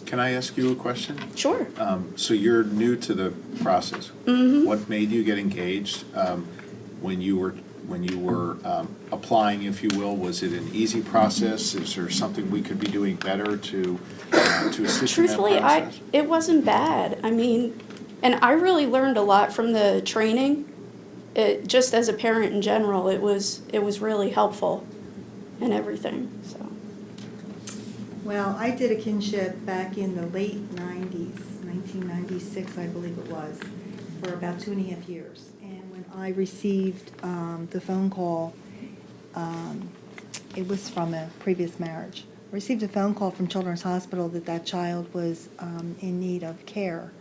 Can I ask you a question? Sure. So you're new to the process. Mm-hmm. What made you get engaged when you were applying, if you will? Was it an easy process? Is there something we could be doing better to assist Truthfully, in that process? it wasn't bad. I mean, and I really learned a lot from the training. Just as a parent in general, it was really helpful and everything. So. Well, I did a kinship back in the late 90s, 1996, I believe it was, for about 2.5 years. And when I received the phone call, it was from a previous marriage. I received a phone call from Children's Hospital that child was in need of care,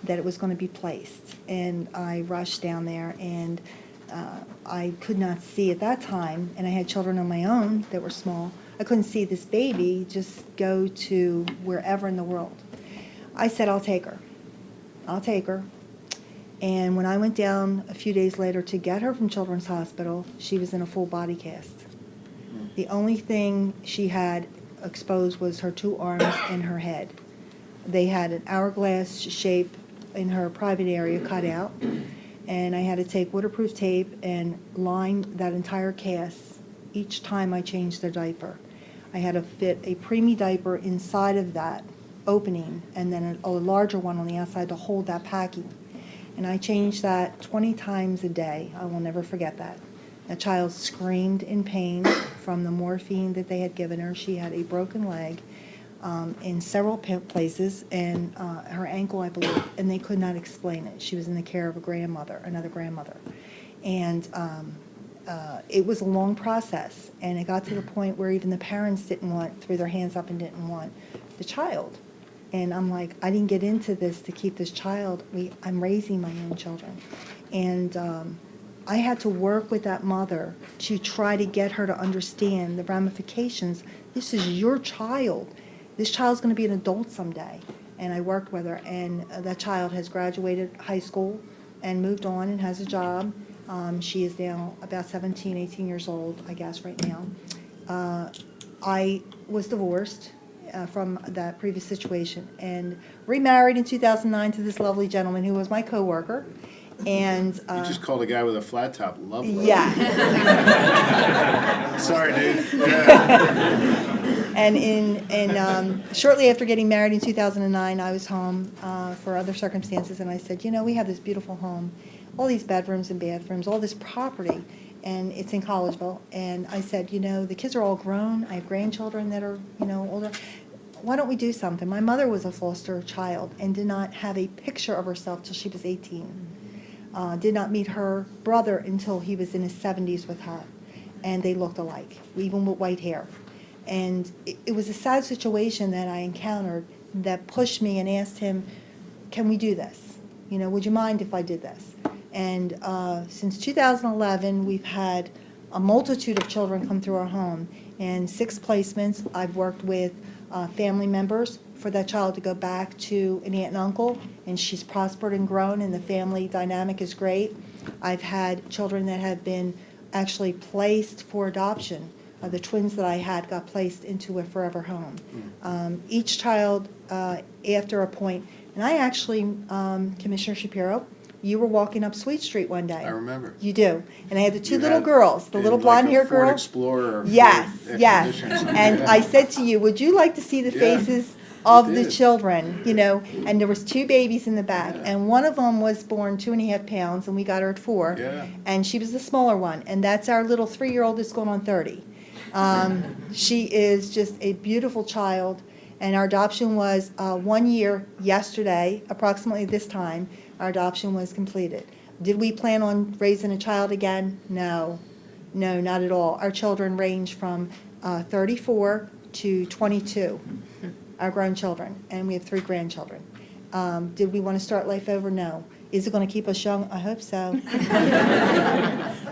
that it was going to be placed. And I rushed down there, and I could not see at that time, and I had children of my own that were small, I couldn't see this baby just go to wherever in the world. I said, I'll take her. I'll take her. And when I went down a few days later to get her from Children's Hospital, she was in a full body cast. The only thing she had exposed was her 2 arms and her head. They had an hourglass shape in her private area cut out, and I had to take waterproof tape and line that entire cast each time I changed their diaper. I had to fit a preemie diaper inside of that opening and then a larger one on the outside to hold that packing. And I changed that 20 times a day. I will never forget that. The child screamed in pain from the morphine that they had given her. She had a broken leg in several places, and her ankle, I believe, and they could not explain it. She was in the care of another grandmother. And it was a long process, and it got to the point where even the parents threw their hands up and didn't want the child. And I'm like, I didn't get into this to keep this child. I'm raising my own children. And I had to work with that mother to try to get her to understand the ramifications. This is your child. This child's going to be an adult someday. And I worked with her, and that child has graduated high school and moved on and has a job. She is now about 17, 18 years old, I guess, right now. I was divorced from that previous situation and remarried in 2009 to this lovely gentleman who was my coworker. And You just called a guy with a flat top lovely. yeah. Sorry, dude. Yeah. And shortly after getting married in 2009, I was home for other circumstances, and I said, we have this beautiful home, all these bedrooms and bathrooms, all this property, and it's in Collegeville. And I said, the kids are all grown. I have grandchildren that are, older. Why don't we do something? My mother was a foster child and did not have a picture of herself till she was 18. Did not meet her brother until he was in his 70s with her, and they looked alike, even with white hair. And it was a sad situation that I encountered that pushed me and asked him, can we do this? Would you mind if I did this? And since 2011, we've had a multitude of children come through our home, and 6 placements. I've worked with family members for that child to go back to an aunt and uncle, and she's prospered and grown, and the family dynamic is great. I've had children that have been actually placed for adoption. The twins that I had got placed into a forever home. Each child, after a point, and I actually, Commissioner Shapiro, you were walking up Sweet Street one day. I remember. You do. And I had the 2 little had- girls, the little like blonde-haired a Ford girl. Explorer. or Yes, Ford yes. Expedition. And I said to you, would you like to see the Yeah, faces of I the did. children, And there was 2 babies in the back, and one of them was born 2.5 pounds, and we got her at 4. Yeah. And she was the smaller one, and that's our little 3-year-old that's going on 30. She is just a beautiful child, and our adoption was 1 year yesterday, approximately this time, our adoption was completed. Did we plan on raising a child again? No, not at all. Our children range from 34 to 22, our grown children, and we have 3 grandchildren. Did we want to start life over? No. Is it going to keep us young? I hope so.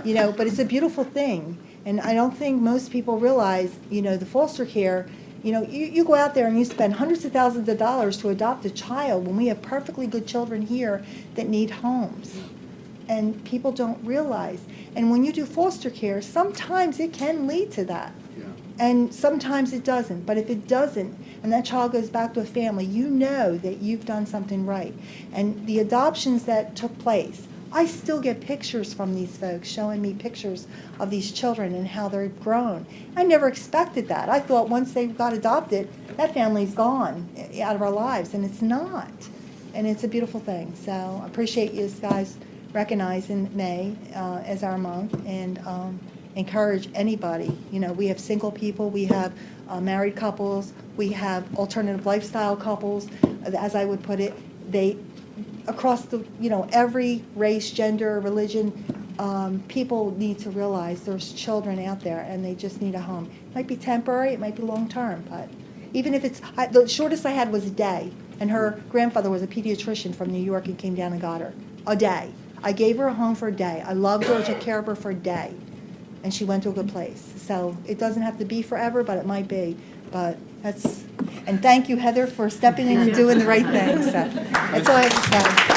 But it's a beautiful thing. And I don't think most people realize, the foster care, you go out there and you spend hundreds of thousands of dollars to adopt a child when we have perfectly good children here that need homes. And people don't realize. And when you do foster care, sometimes it can lead to that. Yeah. And sometimes it doesn't. But if it doesn't, and that child goes back to a family, you know that you've done something right. And the adoptions that took place, I still get pictures from these folks showing me pictures of these children and how they're grown. I never expected that. I thought once they got adopted, that family's gone out of our lives, and it's not. And it's a beautiful thing. So I appreciate you guys recognizing May as our month, and encourage anybody. You know, we have single people, we have married couples, we have alternative lifestyle couples, as I would put it. They, across the, you know, every race, gender, religion, people need to realize there's children out there and they just need a home. It might be temporary, it might be long-term, but even if it's, the shortest I had was a day, and her grandfather was a pediatrician from New York and came down and got her. A day. I gave her a home for a day. I loved her, I took care of her for a day, and she went to a good place. So it doesn't have to be forever, but it might be. But that's, and thank you, Heather, for stepping in and doing the right thing. So that's all I have to say.